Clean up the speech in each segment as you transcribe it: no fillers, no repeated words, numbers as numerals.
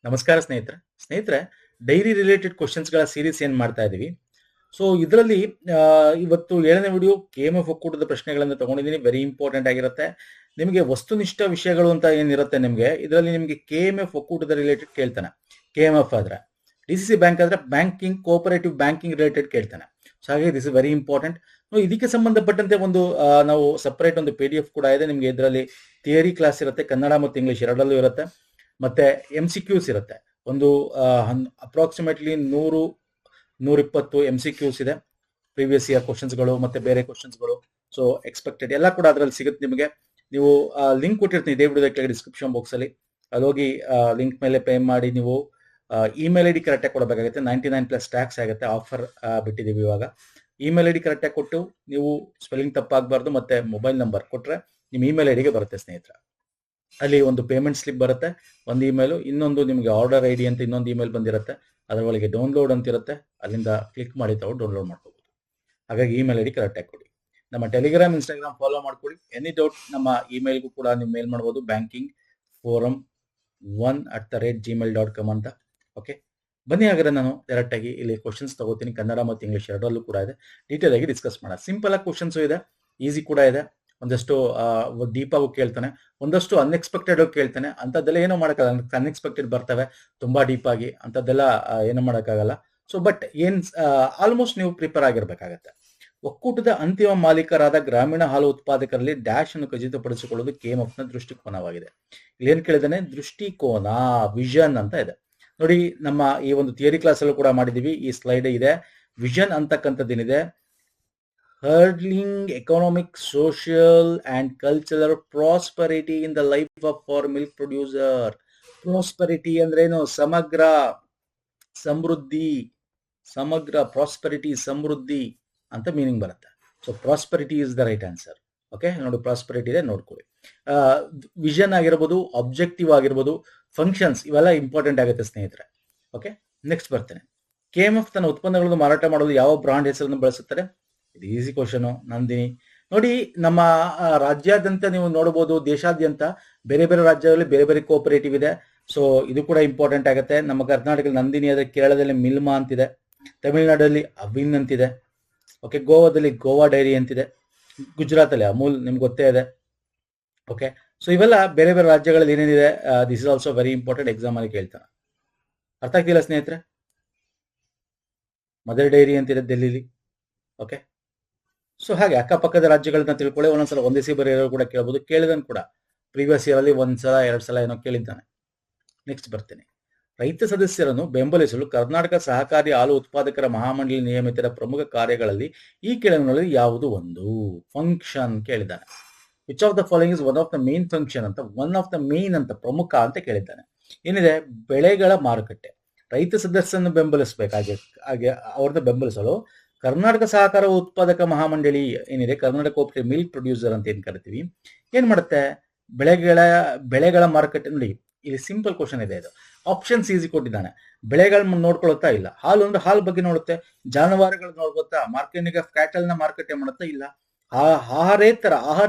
ನಮಸ್ಕಾರ ಸ್ನೇಹಿತರೆ dairy related ಕ್ವಶನ್ಸ್ಗಳ series ಏನ್ ಮಾಡ್ತಾ ಇದೀವಿ. ಸೊ ಇದರಲ್ಲಿ ಇವತ್ತು 7ನೇ ವಿಡಿಯೋ KMF ಒಕ್ಕೂಟದ ಪ್ರಶ್ನೆಗಳನ್ನು ತಗೊಂಡಿದ್ದೀನಿ. ವೆರಿ ಇಂಪಾರ್ಟೆಂಟ್ ಆಗಿರುತ್ತೆ. ನಿಮಗೆ ವಸ್ತುನಿಷ್ಠ ವಿಷಯಗಳು ಅಂತ ಏನಿರುತ್ತೆ ನಿಮಗೆ ಇದರಲ್ಲಿ ನಿಮಗೆ KMF ಒಕ್ಕೂಟದ ರಿಲೇಟೆಡ್ ಕೇಳ್ತಾನೆ. KMF ಆದ್ರೆ DCC ಬ್ಯಾಂಕ್ ಆದ್ರೆ ಬ್ಯಾಂಕಿಂಗ್ ಕೋಆಪರೇಟಿವ್ ಬ್ಯಾಂಕಿಂಗ್ ರಿಲೇಟೆಡ್ ಕೇಳ್ತಾನೆ. ಸೊ ಹಾಗೆ ದಿಸ್ ಇಸ್ ವೆರಿ ಇಂಪಾರ್ಟೆಂಟ್. ಇದಕ್ಕೆ ಸಂಬಂಧಪಟ್ಟಂತೆ ಒಂದು ನಾವು ಸಪರೇಟ್ ಒಂದು PDF ಕೂಡ ಇದೆ ನಿಮಗೆ. ಇದರಲ್ಲಿ ಥಿಯರಿ ಕ್ಲಾಸ್ ಇರುತ್ತೆ, ಕನ್ನಡ ಮತ್ತು ಇಂಗ್ಲಿಷ್ ಎರಡರಲ್ಲೂ ಇರುತ್ತೆ. ಮತ್ತೆ MCQs ಇರುತ್ತೆ. ಒಂದು ಅಪ್ರಾಕ್ಸಿಮೇಟ್ಲಿ 100-120 MCQs ಇದೆ. ಪ್ರೀವಿಯಸ್ ಇಯರ್ ಕ್ವಶನ್ಸ್ಗಳು ಮತ್ತೆ ಬೇರೆ ಕ್ವಶನ್ಸ್ಗಳು. ಸೊ ಎಕ್ಸ್ಪೆಕ್ಟೆಡ್ ಎಲ್ಲ ಕೂಡ ಅದರಲ್ಲಿ ಸಿಗುತ್ತೆ ನಿಮಗೆ. ನೀವು ಲಿಂಕ್ ಕೊಟ್ಟಿರ್ತೀನಿ ಇದೇ ವಿಡಿಯೋದ ಕೆಳಗೆ ಡಿಸ್ಕ್ರಿಪ್ಷನ್ ಬಾಕ್ಸ್ ಅಲ್ಲಿ. ಅಲ್ಲೋಗಿ ಲಿಂಕ್ ಮೇಲೆ ಪೇ ಮಾಡಿ ನೀವು ಇಮೇಲ್ ID ಕರೆಕ್ಟಾಗಿ ಕೊಡಬೇಕಾಗುತ್ತೆ. 99+ ಟ್ಯಾಕ್ಸ್ ಆಗುತ್ತೆ. ಆಫರ್ ಬಿಟ್ಟಿದ್ದೀವಿ ಇವಾಗ. ಇಮೇಲ್ ID ಕರೆಕ್ಟಾಗಿ ಕೊಟ್ಟು ನೀವು ಸ್ಪೆಲ್ಲಿಂಗ್ ತಪ್ಪಾಗಬಾರ್ದು ಮತ್ತೆ ಮೊಬೈಲ್ ನಂಬರ್ ಕೊಟ್ರೆ ನಿಮ್ಮ ಇಮೇಲ್ ಐಡಿಗೆ ಬರುತ್ತೆ ಸ್ನೇಹಿತರೆ. ಅಲ್ಲಿ ಒಂದು ಪೇಮೆಂಟ್ ಸ್ಲಿಪ್ ಬರುತ್ತೆ, ಒಂದು ಇಮೇಲು. ಇನ್ನೊಂದು ನಿಮಗೆ ಆರ್ಡರ್ ID ಅಂತ ಇನ್ನೊಂದು ಇಮೇಲ್ ಬಂದಿರುತ್ತೆ. ಅದರೊಳಗೆ ಡೌನ್ಲೋಡ್ ಅಂತ ಇರುತ್ತೆ, ಅಲ್ಲಿಂದ ಕ್ಲಿಕ್ ಮಾಡಿ ತಾವು ಡೌನ್ಲೋಡ್ ಮಾಡ್ಕೋಬಹುದು. ಹಾಗಾಗಿ ಇಮೇಲ್ ID ಕರೆಕ್ಟಾಗಿ ಕೊಡಿ. ನಮ್ಮ ಟೆಲಿಗ್ರಾಮ್, ಇನ್ಸ್ಟಾಗ್ರಾಮ್ ಫಾಲೋ ಮಾಡ್ಕೊಳ್ಳಿ. ಎನಿ ಡೌಟ್ ನಮ್ಮ ಇಮೇಲ್ಗೂ ಕೂಡ ನೀವು ಮೇಲ್ ಮಾಡ್ಬೋದು, bankingforum1@gmail.com ಅಂತ. ಓಕೆ, ಬನ್ನಿ ಹಾಗಾದ್ರೆ ನಾನು ಡೈರೆಕ್ಟ್ ಆಗಿ ಇಲ್ಲಿ ಕ್ವಶನ್ಸ್ ತಗೋತೀನಿ. ಕನ್ನಡ ಮತ್ತು ಇಂಗ್ಲಿಷ್ ಎರಡರಲ್ಲೂ ಕೂಡ ಇದೆ. ಡೀಟೇಲ್ ಆಗಿ ಡಿಸ್ಕಸ್ ಮಾಡೋಣ. ಸಿಂಪಲ್ ಆಗಿ ಕ್ವಶನ್ಸ್ ಇದೆ, ಈಸಿ ಕೂಡ ಇದೆ. ಒಂದಷ್ಟು ಡೀಪ್ ಆಗಿ ಕೇಳ್ತಾನೆ, ಒಂದಷ್ಟು ಅನ್ಎಕ್ಸ್ಪೆಕ್ಟೆಡ್ ಆಗಿ ಕೇಳ್ತಾನೆ. ಅಂತದ್ದೆಲ್ಲ ಏನೋ ಮಾಡೋಕ್ಕಾಗಲ್ಲ. ಅನ್ಎಕ್ಸ್ಪೆಕ್ಟೆಡ್ ಬರ್ತವೆ ತುಂಬಾ ಡೀಪ್ ಆಗಿ, ಅಂತದ್ದೆಲ್ಲ ಏನೋ ಮಾಡೋಕ್ಕಾಗಲ್ಲ. ಸೊ ಬಟ್ ಆಲ್ಮೋಸ್ಟ್ ನೀವು ಪ್ರಿಪೇರ್ ಆಗಿರ್ಬೇಕಾಗತ್ತೆ. ಒಕ್ಕೂಟದ ಅಂತಿಮ ಮಾಲೀಕರಾದ ಗ್ರಾಮೀಣ ಹಾಲು ಉತ್ಪಾದಕರಲ್ಲಿ ಡ್ಯಾಶ್ ಅನ್ನು ಖಚಿತಪಡಿಸಿಕೊಳ್ಳುವುದು KMF ನ ದೃಷ್ಟಿಕೋನವಾಗಿದೆ. ಇಲ್ಲಿ ಏನ್ ಕೇಳಿದಾನೆ? ದೃಷ್ಟಿಕೋನ, ವಿಷನ್ ಅಂತ ಇದೆ ನೋಡಿ. ನಮ್ಮ ಈ ಒಂದು ಥಿಯರಿ ಕ್ಲಾಸ್ ಅಲ್ಲೂ ಕೂಡ ಮಾಡಿದೀವಿ. ಈ ಸ್ಲೈಡ್ ಇದೆ. ವಿಷನ್ ಅಂತಕ್ಕಂಥದ್ದೇನಿದೆ, hurdling economic, social and cultural prosperity in the life of our milk producer. Prosperity ಅಂದ್ರೆ ಏನು? ಸಮಗ್ರ ಸಮೃದ್ಧಿ, ಸಮಗ್ರ ಪ್ರಾಸ್ಪರಿಟಿ, ಸಮೃದ್ಧಿ ಅಂತ ಮೀನಿಂಗ್ ಬರುತ್ತೆ. So prosperity is the right answer. Okay, ನೋಡಿ ಪ್ರಾಸ್ಪರಿಟಿ ಇದೆ, ನೋಡ್ಕೊಳ್ಳಿ. ವಿಷನ್ ಆಗಿರ್ಬೋದು, ಅಬ್ಜೆಕ್ಟಿವ್ ಆಗಿರ್ಬೋದು, ಫಂಕ್ಷನ್ಸ್, ಇವೆಲ್ಲ ಇಂಪಾರ್ಟೆಂಟ್ ಆಗುತ್ತೆ ಸ್ನೇಹಿತರೆ. ಓಕೆ, ನೆಕ್ಸ್ಟ್ ಬರ್ತೇನೆ. KMF ತನ್ನ ಉತ್ಪನ್ನಗಳನ್ನು ಮಾರಾಟ ಮಾಡಲು ಯಾವ ಬ್ರಾಂಡ್ ಹೆಸರನ್ನು ಬಳಸುತ್ತಾರೆ? ಇದು ಈಸಿ ಕ್ವಶನ್. ನಂದಿನಿ. ನೋಡಿ, ನಮ್ಮ ರಾಜ್ಯಾದ್ಯಂತ ನೀವು ನೋಡಬಹುದು, ದೇಶಾದ್ಯಂತ ಬೇರೆ ಬೇರೆ ರಾಜ್ಯಗಳಲ್ಲಿ ಬೇರೆ ಬೇರೆ ಕೋಆಪರೇಟಿವ್ ಇದೆ. ಸೊ ಇದು ಕೂಡ ಇಂಪಾರ್ಟೆಂಟ್ ಆಗುತ್ತೆ. ನಮ್ಮ ಕರ್ನಾಟಕದಲ್ಲಿ ನಂದಿನಿ ಇದೆ, ಕೇರಳದಲ್ಲಿ ಮಿಲ್ಮಾ ಅಂತಿದೆ, ತಮಿಳುನಾಡಲ್ಲಿ ಅವಿನ್ ಅಂತಿದೆ, ಓಕೆ, ಗೋವಾದಲ್ಲಿ ಗೋವಾ ಡೈರಿ ಅಂತಿದೆ, ಗುಜರಾತಲ್ಲಿ ಅಮೂಲ್ ನಿಮ್ಗೆ ಗೊತ್ತೇ ಇದೆ. ಓಕೆ, ಸೊ ಇವೆಲ್ಲ ಬೇರೆ ಬೇರೆ ರಾಜ್ಯಗಳಲ್ಲಿ ಏನೇನಿದೆ. This is also very important, exam ಅಲ್ಲಿ ಕೇಳ್ತಾನೆ. ಅರ್ಥ ಆಗ್ತಿಲ್ಲ ಸ್ನೇಹಿತರೆ? ಮದರ್ ಡೈರಿ ಅಂತಿದೆ ಡೆಲ್ಲಿಲಿ. ಓಕೆ, ಸೊ ಹಾಗೆ ಅಕ್ಕಪಕ್ಕದ ರಾಜ್ಯಗಳನ್ನ ತಿಳ್ಕೊಳ್ಳಿ. ಒಂದೊಂದ್ಸಲ ಒಂದೇ ಸಿ ಬರೆಯೋರು ಕೂಡ ಕೇಳಬಹುದು. ಕೇಳಿದನ್ ಕೂಡ ಪ್ರೀವಿಯಸ್ ಇಯರ್ ಅಲ್ಲಿ ಒಂದ್ಸಲ 2 ಸಲ ಏನೋ ಕೇಳಿದ್ದಾನೆ. ನೆಕ್ಸ್ಟ್ ಬರ್ತೇನೆ. ರೈತ ಸದಸ್ಯರನ್ನು ಬೆಂಬಲಿಸಲು ಕರ್ನಾಟಕ ಸಹಕಾರಿ ಹಾಲು ಉತ್ಪಾದಕರ ಮಹಾಮಂಡಳಿ ನಿಯಮಿತರ ಪ್ರಮುಖ ಕಾರ್ಯಗಳಲ್ಲಿ ಈ ಕೆಳಗಿನಲ್ಲಿ ಯಾವುದು ಒಂದು? ಫಂಕ್ಷನ್ ಕೇಳಿದ್ದಾನೆ. Which of the following is one of the main function ಅಂತ, ಒನ್ ಆಫ್ ದ ಮೇನ್ ಅಂತ, ಪ್ರಮುಖ ಅಂತ ಕೇಳಿದ್ದಾನೆ. ಏನಿದೆ? ಬೆಳೆಗಳ ಮಾರುಕಟ್ಟೆ. ರೈತ ಸದಸ್ಯರನ್ನು ಬೆಂಬಲಿಸಬೇಕಾಗಿ ಹಾಗೆ ಅವ್ರನ್ನ ಬೆಂಬಲಿಸಲು ಕರ್ನಾಟಕ ಸಹಕಾರ ಉತ್ಪಾದಕ ಮಹಾಮಂಡಳಿ ಏನಿದೆ, ಕರ್ನಾಟಕ ಕೋಆಪರೇಟಿವ್ ಮಿಲ್ಕ್ ಪ್ರೊಡ್ಯೂಸರ್ ಅಂತ ಏನ್ ಕರಿತೀವಿ, ಏನ್ ಮಾಡುತ್ತೆ? ಬೆಳೆಗಳ ಮಾರುಕಟ್ಟೆ. ನೋಡಿ, ಇಲ್ಲಿ ಸಿಂಪಲ್ ಕ್ವಶನ್ ಇದೆ. ಇದು ಆಪ್ಷನ್ಸ್ ಈಸಿ ಕೊಟ್ಟಿದ್ದಾನೆ. ಬೆಳೆಗಳನ್ನ ನೋಡ್ಕೊಳುತ್ತಾ? ಇಲ್ಲ. ಹಾಲು ಅಂದ್ರೆ ಹಾಲು ಬಗ್ಗೆ ನೋಡುತ್ತೆ. ಜಾನುವಾರುಗಳು ನೋಡ್ಕೊತಾ? ಮಾರ್ಕೆಟಿಂಗ್ ಆಫ್ ಕ್ಯಾಟಲ್ ನ ಮಾರುಕಟ್ಟೆ ಮಾಡುತ್ತಾ? ಇಲ್ಲ. ಆಹಾರೇತರ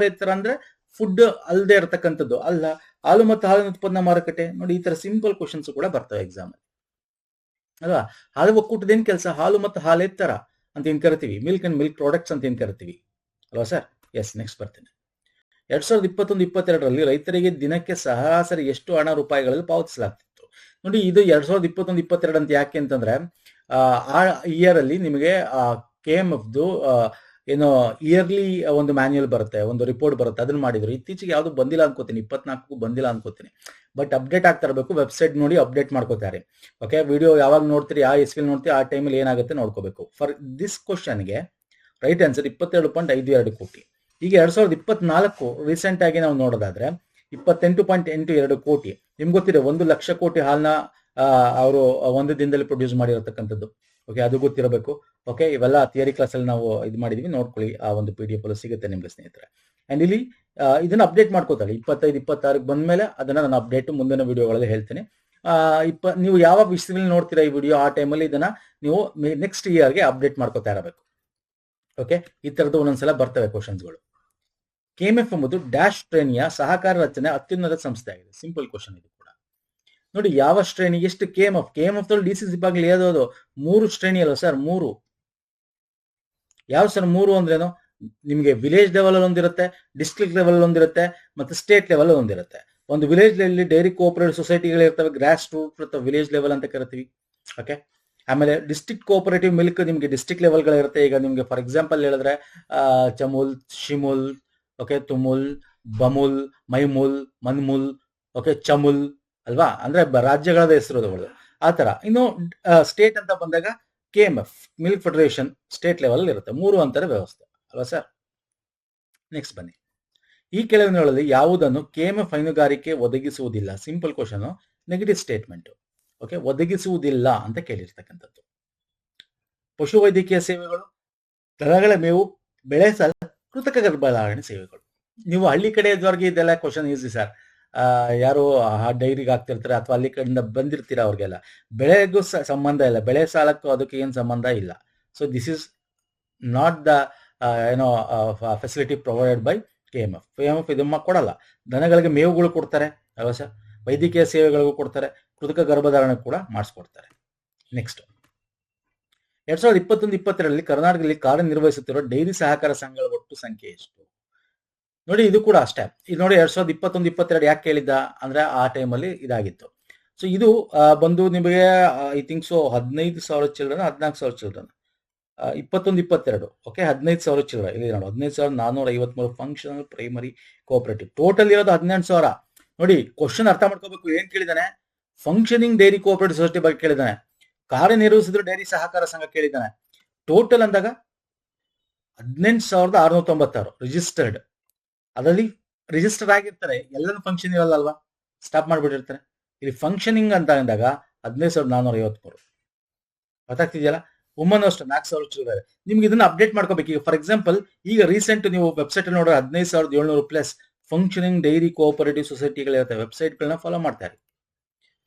ಅಂದ್ರೆ ಫುಡ್ ಅಲ್ಲದೆ ಇರತಕ್ಕಂಥದ್ದು ಅಲ್ಲ. ಹಾಲು ಮತ್ತು ಹಾಲಿನ ಉತ್ಪನ್ನ ಮಾರುಕಟ್ಟೆ. ನೋಡಿ, ಈ ತರ ಸಿಂಪಲ್ ಕ್ವಶನ್ಸ್ ಕೂಡ ಬರ್ತವೆ ಎಕ್ಸಾಮ್ ಅಲ್ಲಿ ಅಲ್ವಾ? ಹಾಲು ಒಕ್ಕೂಟದ ಏನ್ ಕೆಲಸ? ಹಾಲು ಮತ್ತು ಹಾಲೇತರ ಅಂತ ಏನ್ ಕರಿತೀವಿ, ಮಿಲ್ಕ್ ಅಂಡ್ ಮಿಲ್ಕ್ ಪ್ರಾಡಕ್ಟ್ಸ್ ಅಂತ ಏನ್ ಕರಿತೀವಿ ಅಲ್ವಾ ಸರ್? ಎಸ್, ನೆಕ್ಸ್ಟ್ ಬರ್ತೇನೆ. 2021-22ರಲ್ಲಿ ರೈತರಿಗೆ ದಿನಕ್ಕೆ ಸರಾಸರಿ ಎಷ್ಟು ಹಣ ರೂಪಾಯಿಗಳಲ್ಲಿ ಪಾವತಿಸಲಾಗ್ತಿತ್ತು? ನೋಡಿ, ಇದು 2021-22 ಅಂತ ಯಾಕೆ ಅಂತಂದ್ರೆ ಆ ಇಯರ್ ಅಲ್ಲಿ ನಿಮಗೆ KMFದು ಏನೋ ಇಯರ್ಲಿ ಒಂದು ಮ್ಯಾನ್ಯುಯಲ್ ಬರುತ್ತೆ, ಒಂದು ರಿಪೋರ್ಟ್ ಬರುತ್ತೆ, ಅದನ್ನ ಮಾಡಿದ್ರು. ಇತ್ತೀಚೆಗೆ ಯಾವ್ದು ಬಂದಿಲ್ಲ ಅನ್ಕೋತೀನಿ, 24ಕ್ಕೂ ಬಂದಿಲ್ಲ ಅನ್ಕೋತೀನಿ. ಬಟ್ ಅಪ್ಡೇಟ್ ಆಗ್ತಾ ಇರಬೇಕು. ವೆಬ್ಸೈಟ್ ನೋಡಿ ಅಪ್ಡೇಟ್ ಮಾಡ್ಕೋತಾರೆ. ಓಕೆ, ವಿಡಿಯೋ ಯಾವಾಗ ನೋಡ್ತೀರಿ, ಆ ಇಸ್ವಿಲ್ ನೋಡ್ತೀರಿ, ಆ ಟೈಮಲ್ಲಿ ಏನಾಗುತ್ತೆ ನೋಡ್ಕೋಬೇಕು. ಫಾರ್ ದಿಸ್ ಕ್ವಶನ್ಗೆ ರೈಟ್ ಆನ್ಸರ್ 22.52 ಕೋಟಿ. ಈಗ 2024 ರೀಸೆಂಟ್ ಆಗಿ ನಾವು ನೋಡೋದಾದ್ರೆ 28.82 ಕೋಟಿ. ನಿಮ್ಗೆ ಗೊತ್ತಿದೆ, 1 ಲಕ್ಷ ಕೋಟಿ ಹಾಲನ್ನ ಅವರು ಒಂದು ದಿನದಲ್ಲಿ ಪ್ರೊಡ್ಯೂಸ್ ಮಾಡಿರತಕ್ಕಂಥದ್ದು. ಓಕೆ, ಅದು ಗೊತ್ತಿರಬೇಕು. ಓಕೆ, ಇವೆಲ್ಲ ಥಿಯರಿ ಕ್ಲಾಸ್ ಅಲ್ಲಿ ನಾವು ಇದು ಮಾಡಿದೀವಿ, ನೋಡ್ಕೊಳ್ಳಿ. ಆ ಒಂದು PDF ಅಲ್ಲಿ ಸಿಗುತ್ತೆ ನಿಮ್ಗೆ ಸ್ನೇಹಿತರೆ. ಅಂಡ್ ಇಲ್ಲಿ ಇದನ್ನ ಅಪ್ಡೇಟ್ ಮಾಡ್ಕೋತಾರೆ. 25-26 ಬಂದ್ಮೇಲೆ ಅದನ್ನ ನಾನು ಅಪ್ಡೇಟ್ ಮುಂದಿನ ವಿಡಿಯೋಗಳಲ್ಲಿ ಹೇಳ್ತೀನಿ. ನೀವು ಯಾವ ವಿಷಯದಲ್ಲಿ ನೋಡ್ತೀರಾ ಈ ವಿಡಿಯೋ, ಆ ಟೈಮಲ್ಲಿ ಇದನ್ನ ನೀವು ನೆಕ್ಸ್ಟ್ ಇಯರ್ಗೆ ಅಪ್ಡೇಟ್ ಮಾಡ್ಕೋತಾ ಇರಬೇಕು. ಓಕೆ, ಈ ತರದ್ದು ಒಂದೊಂದ್ಸಲ ಬರ್ತವೆ ಕ್ವಶನ್ಸ್ಗಳು. KMF ಎಂಬುದು ಡ್ಯಾಶ್ ಶ್ರೇಣಿಯ ಸಹಕಾರ ರಚನೆ ಅತ್ಯುನ್ನತ ಸಂಸ್ಥೆ ಆಗಿದೆ. ಸಿಂಪಲ್ ಕ್ವಶನ್ ಇದು ಕೂಡ. ನೋಡಿ ಯಾವ ಶ್ರೇಣಿ ಎಷ್ಟು KMF DCC ಬಾಗಿಲು ಯಾವ್ದು 3 ಶ್ರೇಣಿ ಅಲ್ವಾ ಸರ್? 3 ಯಾವ ಸರ್ 3 ಅಂದ್ರೇನು? ನಿಮಗೆ ವಿಲೇಜ್ ಲೆವೆಲ್ ಅಲ್ಲಿ ಒಂದಿರುತ್ತೆ, ಡಿಸ್ಟ್ರಿಕ್ಟ್ ಲೆವೆಲ್ ಒಂದಿರುತ್ತೆ, ಮತ್ತೆ ಸ್ಟೇಟ್ ಲೆವೆಲ್ ಒಂದಿರುತ್ತೆ. ಒಂದು ವಿಲೇಜ್ ಲೆವೆಲ್ ಡೈರಿ ಕೋಆಪರೇಟಿವ್ ಸೊಸೈಟಿಗಳು ಇರ್ತವೆ, ಗ್ರಾಸ್ ರೂಟ್ ಅಥವಾ ವಿಲೇಜ್ ಲೆವೆಲ್ ಅಂತ ಕರಿತೀವಿ. ಓಕೆ, ಆಮೇಲೆ ಡಿಸ್ಟ್ರಿಕ್ಟ್ ಕೋಆಪರೇಟಿವ್ ಮಿಲ್ಕ್ ನಿಮಗೆ ಡಿಸ್ಟ್ರಿಕ್ಟ್ ಲೆವೆಲ್ಗಳಿರುತ್ತೆ. ಈಗ ನಿಮಗೆ ಫಾರ್ ಎಕ್ಸಾಂಪಲ್ ಹೇಳಿದ್ರೆ ಚಮುಲ್, ಶಿಮುಲ್, ಓಕೆ, ತುಮುಲ್, ಬಮುಲ್, ಮೈಮುಲ್, ಮನ್ಮುಲ್, ಓಕೆ, ಚಮುಲ್ ಅಲ್ವಾ? ಅಂದ್ರೆ ರಾಜ್ಯಗಳ ಹೆಸರುಗಳು ಆ ತರ. ಇನ್ನು ಸ್ಟೇಟ್ ಅಂತ ಬಂದಾಗ KMF milk federation state level ಇರುತ್ತೆ. 3 ಅಂತರ ವ್ಯವಸ್ಥೆ ಅಲ್ವಾ ಸರ್? ನೆಕ್ಸ್ಟ್ ಬನ್ನಿ. ಈ ಕೆಳಗಿನಗಳಲ್ಲಿ ಯಾವುದನ್ನು KMF ಹೈನುಗಾರಿಕೆ ಒದಗಿಸುವುದಿಲ್ಲ? Simple question, negative statement. Okay, ಒದಗಿಸುವುದಿಲ್ಲ ಅಂತ ಕೇಳಿರ್ತಕ್ಕಂಥದ್ದು. ಪಶುವೈದ್ಯಕೀಯ ಸೇವೆಗಳು, ದನಗಳ ಮೇವು, ಬೆಳೆ ಸಾಲ, ಕೃತಕ ಗರ್ಭಧಾರಣೆ ಸೇವೆಗಳು. ನೀವು ಹಳ್ಳಿ ಕಡೆ ಇದ್ದವ್ರಿಗೆ ಇದೆಲ್ಲ ಕ್ವಶನ್ ಈಸಿ ಸರ್. ಯಾರು ಡೈರಿಗೆ ಆಗ್ತಿರ್ತಾರೆ ಅಥವಾ ಅಲ್ಲಿ ಕಡೆಯಿಂದ ಬಂದಿರ್ತೀರ ಅವ್ರಿಗೆಲ್ಲ ಬೆಳೆಗೂ ಸಂಬಂಧ ಇಲ್ಲ, ಬೆಳೆ ಸಾಲಕ್ಕೂ ಅದಕ್ಕೆ ಏನು ಸಂಬಂಧ ಇಲ್ಲ. So this is not the facility provided by KMF ಇದನ್ನ ಕೊಡಲ್ಲ. ದನಗಳಿಗೆ ಮೇವುಗಳು ಕೊಡ್ತಾರೆ ಅಲ್ವಾ ಸರ್? ವೈದ್ಯಕೀಯ ಸೇವೆಗಳಿಗೂ ಕೊಡ್ತಾರೆ, ಕೃತಕ ಗರ್ಭಧಾರಣೆ ಕೂಡ ಮಾಡಿಸ್ಕೊಡ್ತಾರೆ. ನೆಕ್ಸ್ಟ್, 2021-22ರಲ್ಲಿ ಕರ್ನಾಟಕದಲ್ಲಿ ಕಾರ್ಯನಿರ್ವಹಿಸುತ್ತಿರುವ ಡೈರಿ ಸಹಕಾರ ಸಂಘಗಳ ಒಟ್ಟು ಸಂಖ್ಯೆ ಎಷ್ಟು? ನೋಡಿ ಇದು ಕೂಡ ಅಷ್ಟೇ. ಇದು ನೋಡಿ 2021-22 ಯಾಕೆ ಕೇಳಿದ್ದ ಅಂದ್ರೆ ಆ ಟೈಮಲ್ಲಿ ಇದಾಗಿತ್ತು. ಸೊ ಇದು ಬಂದು ನಿಮಗೆ I think so 15,000 children, 14,000 children. 21-22 okay, 15,000 children. ಇಲ್ಲಿ ನೋಡಿ 15,453 ಫಂಕ್ಷನಲ್ ಪ್ರೈಮರಿ ಕೋಆಪರೇಟಿವ್. ಟೋಟಲ್ ಇರೋದು 18,000. ನೋಡಿ ಕ್ವಶನ್ ಅರ್ಥ ಮಾಡ್ಕೋಬೇಕು. ಏನ್ ಕೇಳಿದಾನೆ? ಫಂಕ್ಷನಿಂಗ್ ಡೈರಿ ಕೋಆಪರೇಟಿವ್ ಸೊಸೈಟಿ ಬಗ್ಗೆ ಕೇಳಿದಾನೆ, ಕಾರ್ಯನಿರ್ವಹಿಸಿದ್ರು ಡೈರಿ ಸಹಕಾರ ಸಂಘ ಕೇಳಿದ್ದಾನೆ. ಟೋಟಲ್ ಅಂದಾಗ 18,696 ರಿಜಿಸ್ಟರ್ಡ್. ಅದರಲ್ಲಿ ರಿಜಿಸ್ಟರ್ ಆಗಿರ್ತಾರೆ, ಎಲ್ಲರೂ ಫಂಕ್ಷನ್ ಇರಲ್ಲ ಅಲ್ವಾ, ಸ್ಟಾಪ್ ಮಾಡಿಬಿಟ್ಟಿರ್ತಾರೆ. ಇಲ್ಲಿ ಫಂಕ್ಷನಿಂಗ್ ಅಂತ ಅಂದಾಗ 15,453. ಗೊತ್ತಾಗ್ತಿದೆಯಲ್ಲ? ವುಮನ್ ಅಷ್ಟು 4,000 ಚಿಲ್ಡ್ರನ್. ನಿಮ್ಗೆ ಇದನ್ನ ಅಪ್ಡೇಟ್ ಮಾಡ್ಕೋಬೇಕು. ಈಗ ಫಾರ್ ಎಕ್ಸಾಂಪಲ್ ಈಗ ರೀಸೆಂಟ್ ನೀವು ವೆಬ್ಸೈಟ್ ಅಲ್ಲಿ ನೋಡಿದ್ರೆ 15,700 ಪ್ಲಸ್ ಫಂಕ್ಷನಿಂಗ್ ಡೈರಿ ಕೋಆಪರೇಟಿವ್ ಸೊಸೈಟಿಗಳಿರುತ್ತೆ. ವೆಬ್ಸೈಟ್ಗಳನ್ನ ಫಾಲೋ ಮಾಡ್ತಾರೆ.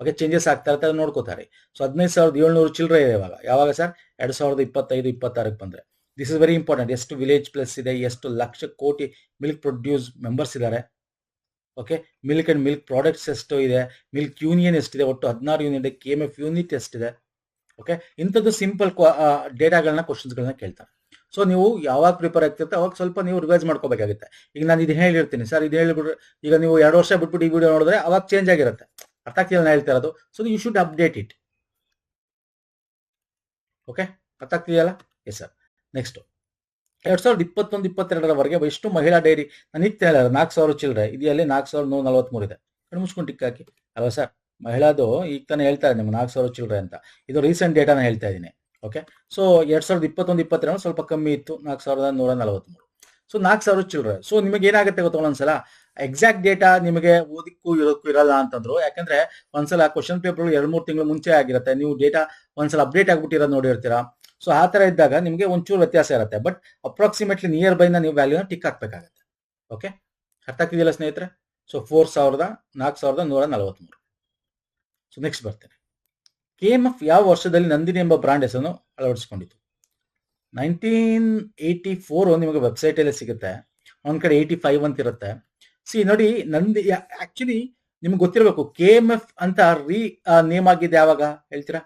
ಓಕೆ, ಚೇಂಜಸ್ ಆಗ್ತಾ ಇರ್ತಾರೆ, ನೋಡ್ಕೋತಾರೆ. ಸೊ 15,700 ಚಿಲ್ಡ್ರನ್ ಇದೆ ಇವಾಗ. ಯಾವಾಗ ಸರ್? 2025-26 ಬಂದ್ರೆ. This is very important. ಎಷ್ಟು ವಿಲೇಜ್ ಪ್ಲಸ್ ಇದೆ, ಎಷ್ಟು ಲಕ್ಷ ಕೋಟಿ ಮಿಲ್ಕ್ ಪ್ರೊಡ್ಯೂಸ್ ಮೆಂಬರ್ಸ್ ಇದ್ದಾರೆ. Okay, milk and milk products ಎಷ್ಟು ಇದೆ, ಮಿಲ್ಕ್ ಯೂನಿಯನ್ ಎಷ್ಟಿದೆ, ಒಟ್ಟು 16 ಯೂನಿಯನ್ ಇದೆ, KMF ಯೂನಿಟ್ ಎಷ್ಟಿದೆ. ಓಕೆ, ಇಂಥದ್ದು ಸಿಂಪಲ್ ಡೇಟಾಗಳನ್ನ ಕ್ವಶನ್ಸ್ಗಳನ್ನ ಕೇಳ್ತಾರೆ. ಸೊ ನೀವು ಯಾವಾಗ ಪ್ರಿಪೇರ್ ಆಗ್ತಿರ್ತೆ ಅವಾಗ ಸ್ವಲ್ಪ ನೀವು ರಿವೈಸ್ ಮಾಡ್ಕೋಬೇಕಾಗುತ್ತೆ. ಈಗ ನಾನು ಇದು ಹೇಳಿರ್ತೀನಿ ಸರ್, ಇದು ಹೇಳಿಬಿಟ್ರೆ ಈಗ ನೀವು 2 ವರ್ಷ ಬಿಟ್ಬಿಟ್ಟು ಈ ವಿಡಿಯೋ ನೋಡಿದ್ರೆ ಅವಾಗ ಚೇಂಜ್ ಆಗಿರುತ್ತೆ. ಅರ್ಥ ಆಗ್ತಿಲ್ಲ ನಾನು ಹೇಳ್ತಾ ಇರೋದು. So you should update it. Okay, ಅರ್ಥ ಆಗ್ತಿದೆಯಲ್ಲ? Yes sir. ನೆಕ್ಸ್ಟ್, 2021-22ರವರೆಗೆ ಎಷ್ಟು ಮಹಿಳಾ ಡೈರಿ? ನಾನು ಇತ್ತು 4,000 ಚಿಲ್ಡ್ರೆ ಇದೆಯಲ್ಲಿ 4,143 ಇದೆ. ಕಣ್ಣು ಮುಚ್ಕೊಂಡು ಟಿಕ್ ಹಾಕಿ ಅಲ್ವಾ ಸರ್? ಮಹಿಳಾದು ಈಗ ತಾನೇ ಹೇಳ್ತಾ ಇದ್ದೀನಿ ನಿಮ್ಗೆ 4,000 ಚಿಲ್ಡ್ರೆ ಅಂತ. ಇದು ರೀಸೆಂಟ್ ಡೇಟಾನ ಹೇಳ್ತಾ ಇದ್ದೀನಿ. ಓಕೆ, ಸೊ 2021-22 ಸ್ವಲ್ಪ ಕಮ್ಮಿ ಇತ್ತು, 4,143. ಸೊ 4,000 ಚಿಲ್ಡ್ರೆ. ಸೊ ನಿಮಗೆ ಏನಾಗುತ್ತೆ ಗೊತ್ತಾ, ಒಂದ್ಸಲ ಎಕ್ಸಾಕ್ಟ್ ಡೇಟಾ ನಿಮಗೆ ಓದಿಕ್ಕೂ ಇರೋಕ್ಕೂ ಇರಲ್ಲ ಅಂತಂದ್ರು. ಯಾಕಂದ್ರೆ ಒಂದ್ಸಲ ಕ್ವಶನ್ ಪೇಪರ್ 2-3 ತಿಂಗಳು ಮುಂಚೆ ಆಗಿರುತ್ತೆ. ನೀವು ಡೇಟಾ ಒಂದ್ಸಲ ಅಪ್ಡೇಟ್ ಆಗ್ಬಿಟ್ಟಿರೋದು ನೋಡಿರ್ತೀರಾ. ಸೊ ಆ ತರ ಇದ್ದಾಗ ನಿಮಗೆ ಒಂಚೂರು ವ್ಯತ್ಯಾಸ ಇರುತ್ತೆ. ಬಟ್ ಅಪ್ರಾಕ್ಸಿಮೇಟ್ಲಿ ನಿಯರ್ ಬೈನ ನೀವು ವ್ಯಾಲ್ಯೂನ ಟಿಕ್ ಹಾಕ್ಬೇಕಾಗತ್ತೆ. ಓಕೆ, ಅರ್ಥ ಆಗ್ತಿದೆಯಲ್ಲ ಸ್ನೇಹಿತರೆ? ಸೊ 4,143. ಸೊ ನೆಕ್ಸ್ಟ್ ಬರ್ತೇನೆ. KMF ಯಾವ ವರ್ಷದಲ್ಲಿ ನಂದಿನಿ ಎಂಬ ಬ್ರಾಂಡ್ ಹೆಸರನ್ನು ಅಳವಡಿಸಿಕೊಂಡಿತು? 1984 ನಿಮಗೆ ವೆಬ್ಸೈಟ್ ಅಲ್ಲಿ ಸಿಗುತ್ತೆ. ಒಂದ್ ಕಡೆ 85 ಅಂತ ಇರುತ್ತೆ. ಸಿ ನೋಡಿ, ಆಕ್ಚುಲಿ ನಿಮ್ಗೆ ಗೊತ್ತಿರಬೇಕು, KMF ಅಂತ ನೇಮ್ ಆಗಿದೆ ಯಾವಾಗ ಹೇಳ್ತೀರಾ?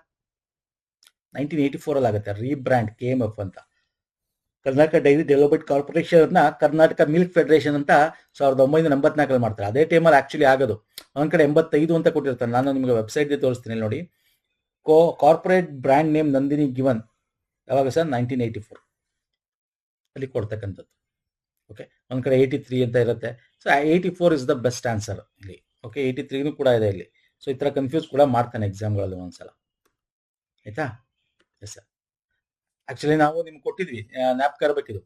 1984 ಅಲ್ಲಿ ಆಗುತ್ತೆ ರೀಬ್ರ್ಯಾಂಡ್ KMF ಅಂತ. Karnataka dairy development corporation Karnataka milk federation ಅಂತ 1984 ಮಾಡ್ತಾರೆ. ಅದೇ ಟೈಮಲ್ಲಿ ಆಕ್ಚುಲಿ ಆಗೋದು. ಒಂದ್ ಕಡೆ 85 ಅಂತ ಕೊಟ್ಟಿರ್ತಾರೆ. ನಾನು ನಿಮಗೆ ವೆಬ್ಸೈಟ್ ತೋರಿಸ್ತೀನಿ ನೋಡಿ. Corporate brand name Nandini given ಯಾವಾಗ ಸರ್? 1984 ಅಲ್ಲಿ ಕೊಡ್ತಕ್ಕಂಥದ್ದು. ಓಕೆ, ಒಂದ್ ಕಡೆ 83 ಅಂತ ಇರುತ್ತೆ. So 84 is the best answer ಇಲ್ಲಿ. ಓಕೆ, 83 ಕೂಡ ಇದೆ ಇಲ್ಲಿ. ಸೊ ಈ ತರ ಕನ್ಫ್ಯೂಸ್ ಕೂಡ ಮಾಡ್ತಾನೆ ಎಕ್ಸಾಮ್ಗಳಲ್ಲಿ ಒಂದ್ಸಲ. ಆಯ್ತಾ? Yes sir. ಆಕ್ಚುಲಿ ನಾವು ನಿಮ್ಗೆ ಕೊಟ್ಟಿದ್ವಿ, ಜ್ಞಾಪಕ ಇರಬೇಕಿದು.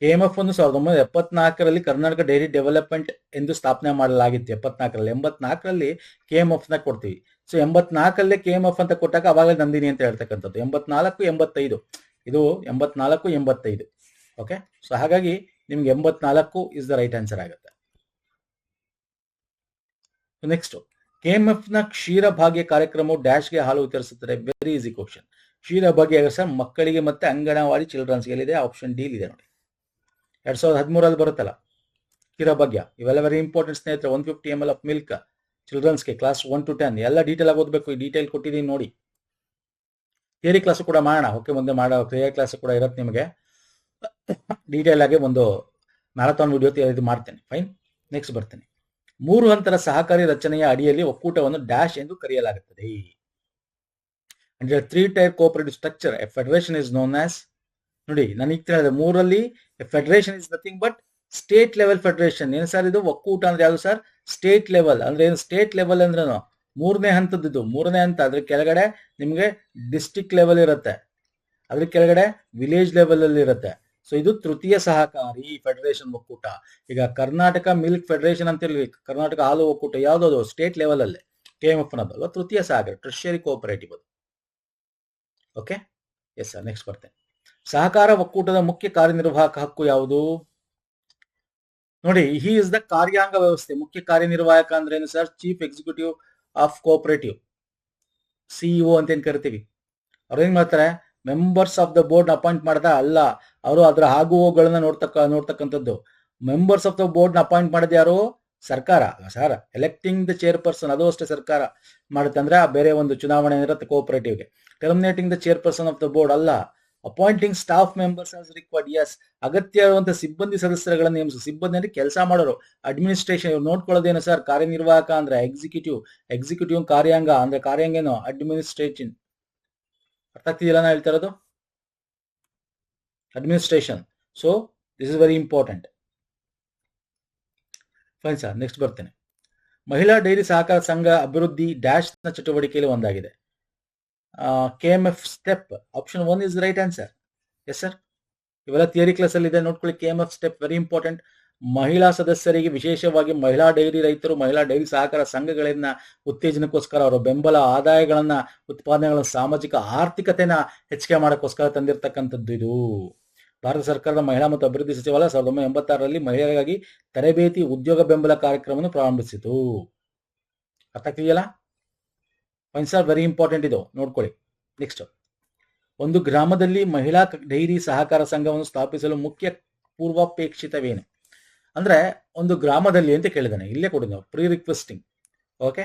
KMF 1974ರಲ್ಲಿ ಕರ್ನಾಟಕ ಡೈರಿ ಡೆವಲಪ್ಮೆಂಟ್ ಎಂದು ಸ್ಥಾಪನೆ ಮಾಡಲಾಗಿತ್ತು. 74ರಲ್ಲಿ 84ರಲ್ಲಿ KMF ನ ಕೊಡ್ತೀವಿ. ಸೊ 84ಲ್ಲೇ KMF ಅಂತ ಕೊಟ್ಟಾಗ ಅವಾಗಲೇ ನಂದಿನಿ ಅಂತ ಹೇಳ್ತಕ್ಕಂಥದ್ದು. 84, 85 ಇದು 84, 85. ಓಕೆ, ಸೊ ಹಾಗಾಗಿ ನಿಮ್ಗೆ 84 ಇಸ್ ದ ರೈಟ್ ಆನ್ಸರ್ ಆಗುತ್ತೆ. ನೆಕ್ಸ್ಟ್, KMF ನ ಕ್ಷೀರ ಭಾಗ್ಯ ಕಾರ್ಯಕ್ರಮವು ಡ್ಯಾಶ್ಗೆ ಹಾಲು ವಿತರಿಸುತ್ತದೆ. Very easy question. Ksheera Bhagya sir ಮಕ್ಕಳಿಗೆ ಮತ್ತೆ ಅಂಗನವಾಡಿ ಚಿಲ್ಡ್ರನ್ಸ್ ಎಲ್ಲಿದೆ? ಆಪ್ಷನ್ ಡಿ ಇದೆ ನೋಡಿ. 2013 ಬರುತ್ತಲ್ಲ ಕ್ಷೀರ ಭಾಗ್ಯ. ಇವೆಲ್ಲ ವೆರಿ ಇಂಪಾರ್ಟೆಂಟ್ ಸ್ನೇಹಿತರೆ. 150 ml ಆಫ್ ಮಿಲ್ಕ್ ಚಿಲ್ಡ್ರನ್ಸ್ಗೆ ಕ್ಲಾಸ್ 1 to 10 ಎಲ್ಲ ಡೀಟೇಲ್ ಆಗಿ ಓದಬೇಕು. ಈ ಡೀಟೇಲ್ ಕೊಟ್ಟಿದ್ದೀನಿ ನೋಡಿ. ಥಿಯರಿ ಕ್ಲಾಸ್ ಕೂಡ ಮಾಡೋಣ. ಓಕೆ, ಮುಂದೆ ಮಾಡೋ ಥಿಯರಿ ಕ್ಲಾಸ್ ಕೂಡ ಇರುತ್ತೆ ನಿಮಗೆ. ಡೀಟೇಲ್ ಆಗಿ ಒಂದು ಮ್ಯಾರಥಾನ್ ವಿಡಿಯೋ ಇದು ಮಾಡ್ತೇನೆ. ಫೈನ್. ನೆಕ್ಸ್ಟ್ ಬರ್ತೇನೆ. 3 ಹಂತದ ಸಹಕಾರಿ ರಚನೆಯ ಅಡಿಯಲ್ಲಿ ಒಕ್ಕೂಟವನ್ನು ಡ್ಯಾಶ್ ಎಂದು ಕರೆಯಲಾಗುತ್ತದೆ. ಅಂದ್ರೆ 3-tier cooperative structure, a federation is known as, ನೋಡಿ ನಾನು ಈಗ ಹೇಳಿದೆ 3ರಲ್ಲಿ federation is nothing but state level federation. ಏನು ಸರ್ ಇದು ಒಕ್ಕೂಟ ಅಂದ್ರೆ ಯಾವುದು ಸರ್? State level. ಅಂದ್ರೆ ಏನು ಸ್ಟೇಟ್ ಲೆವೆಲ್ ಅಂದ್ರೆ 3ನೇ ಹಂತದ್ದು. 3ನೇ ಹಂತ ಅದ್ರ ಕೆಳಗಡೆ ನಿಮ್ಗೆ ಡಿಸ್ಟ್ರಿಕ್ಟ್ ಲೆವೆಲ್ ಇರುತ್ತೆ, ಅದ್ರ ಕೆಳಗಡೆ ವಿಲೇಜ್ ಲೆವೆಲ್ ಅಲ್ಲಿ ಇರುತ್ತೆ. ಸೊ ಇದು ತೃತೀಯ ಸಹಕಾರಿ ಫೆಡರೇಷನ್ ಒಕ್ಕೂಟ. ಈಗ ಕರ್ನಾಟಕ ಮಿಲ್ಕ್ ಫೆಡರೇಷನ್ ಅಂತ ಹೇಳಿ, ಕರ್ನಾಟಕ ಹಾಲು ಒಕ್ಕೂಟ ಯಾವ್ದು? ಸ್ಟೇಟ್ ಲೆವೆಲ್ ಅಲ್ಲಿ KMF ಅನ್ನೋದಲ್ವ ತೃತೀಯ ಸಹಕಾರಿ, ಟ್ರೆಷರಿ ಕೋಆಪರೇಟಿವ್ ಅದು. Okay, S sir. ನೆಕ್ಸ್ಟ್ ಬರ್ತೇನೆ. ಸಹಕಾರ ಒಕ್ಕೂಟದ ಮುಖ್ಯ ಕಾರ್ಯನಿರ್ವಾಹಕ ಹಕ್ಕು ಯಾವುದು? ನೋಡಿ, ಹಿ ಇಸ್ ದ ಕಾರ್ಯಾಂಗ ವ್ಯವಸ್ಥೆ. ಮುಖ್ಯ ಕಾರ್ಯನಿರ್ವಾಹಕ ಅಂದ್ರೆ ಏನು sir? Chief executive of cooperative, CEO ಅಂತ ಏನ್ ಕರಿತೀವಿ. ಅವ್ರು ಏನ್ ಮಾಡ್ತಾರೆ? Members of the board appoint ಮಾಡ್ತಾ ಅಲ್ಲ, ಅವರು ಅದರ ಆಗು ಹೋಗುಗಳನ್ನ ನೋಡ್ತಕ್ಕಂಥದ್ದು. ಮೆಂಬರ್ಸ್ ಆಫ್ ದ ಬೋರ್ಡ್ ನ ಅಪಾಯಿಂಟ್ ಮಾಡೋದು ಯಾರು? ಸರ್ಕಾರ ಸರ್. ಎಲೆಕ್ಟಿಂಗ್ ದ ಚೇರ್ಪರ್ಸನ್ ಅದು ಅಷ್ಟೇ ಸರ್ಕಾರ ಮಾಡುತ್ತೆ. ಅಂದ್ರೆ ಬೇರೆ ಒಂದು ಚುನಾವಣೆ ಇರುತ್ತೆ ಕೋಆಪರೇಟಿವ್ಗೆ. Terminating the chairperson of the board ಅಲ್ಲ. Appointing staff members as required. Yes, ಅಗತ್ಯ ಇರುವಂತಹ ಸಿಬ್ಬಂದಿ ಸದಸ್ಯರುಗಳನ್ನು ನೇಮಿಸು. ಸಿಬ್ಬಂದಿ ಅಂದ್ರೆ ಕೆಲಸ ಮಾಡೋರು, ಅಡ್ಮಿನಿಸ್ಟ್ರೇಷನ್. ಇವ್ರು ನೋಡ್ಕೊಳ್ಳೋದೇನು ಸರ್? ಕಾರ್ಯನಿರ್ವಾಹಕ ಅಂದ್ರೆ ಎಕ್ಸಿಕ್ಯೂಟಿವ್ ಕಾರ್ಯಾಂಗ ಅಂದ್ರೆ ಕಾರ್ಯಾಂಗ ಏನು? ಅಡ್ಮಿನಿಸ್ಟ್ರೇಷನ್. ಅರ್ಥ ಆಗ್ತಿದಿಲ್ಲ ನಾ ಹೇಳ್ತಾ ಇರೋದು? Administration. So this is very important. Fine sir. Next ಬರ್ತೇನೆ. ಮಹಿಳಾ ಡೈರಿ ಸಹಕಾರ ಸಂಘ ಅಭಿವೃದ್ಧಿ ಡ್ಯಾಶ್ ನ ಚಟುವಟಿಕೆಯಲ್ಲಿ ಒಂದಾಗಿದೆ. KMF step option 1 is right answer. Yes sir. ಇವೆಲ್ಲ ಥಿಯರಿ ಕ್ಲಾಸ್ ಅಲ್ಲಿ ಇದೆ, ನೋಡ್ಕೊಳ್ಳಿ. KMF step very important. ಮಹಿಳಾ ಸದಸ್ಯರಿಗೆ, ವಿಶೇಷವಾಗಿ ಮಹಿಳಾ ಡೈರಿ ರೈತರು, ಮಹಿಳಾ ಡೈರಿ ಸಹಕಾರ ಸಂಘಗಳನ್ನ ಉತ್ತೇಜನಕ್ಕೋಸ್ಕರ ಅವರ ಬೆಂಬಲ, ಆದಾಯಗಳನ್ನ, ಉತ್ಪಾದನೆಗಳ ಸಾಮಾಜಿಕ ಆರ್ಥಿಕತೆನ ಹೆಚ್ಚಿಗೆ ಮಾಡೋಕ್ಕೋಸ್ಕರ ತಂದಿರತಕ್ಕಂಥದ್ದು ಇದು. ಭಾರತ ಸರ್ಕಾರದ ಮಹಿಳಾ ಮತ್ತು ಅಭಿವೃದ್ಧಿ ಸಚಿವಾಲಯ 1986ರಲ್ಲಿ ಮಹಿಳೆಯರಿಗಾಗಿ ತರಬೇತಿ ಉದ್ಯೋಗ ಬೆಂಬಲ ಕಾರ್ಯಕ್ರಮವನ್ನು ಪ್ರಾರಂಭಿಸಿತು. ಅರ್ಥ ಆಗ್ತಿದೆಯಲ್ಲ? Fine sir. ವೆರಿ ಇಂಪಾರ್ಟೆಂಟ್ ಇದು, ನೋಡ್ಕೊಳ್ಳಿ. ನೆಕ್ಸ್ಟ್, ಒಂದು ಗ್ರಾಮದಲ್ಲಿ ಮಹಿಳಾ ಡೈರಿ ಸಹಕಾರ ಸಂಘವನ್ನು ಸ್ಥಾಪಿಸಲು ಮುಖ್ಯ ಪೂರ್ವಾಪೇಕ್ಷಿತವೇನು? ಅಂದ್ರೆ ಒಂದು ಗ್ರಾಮದಲ್ಲಿ ಅಂತ ಕೇಳಿದಾನೆ, ಇಲ್ಲೇ ಕೊಡಿ ನಾವು pre requesting. Okay,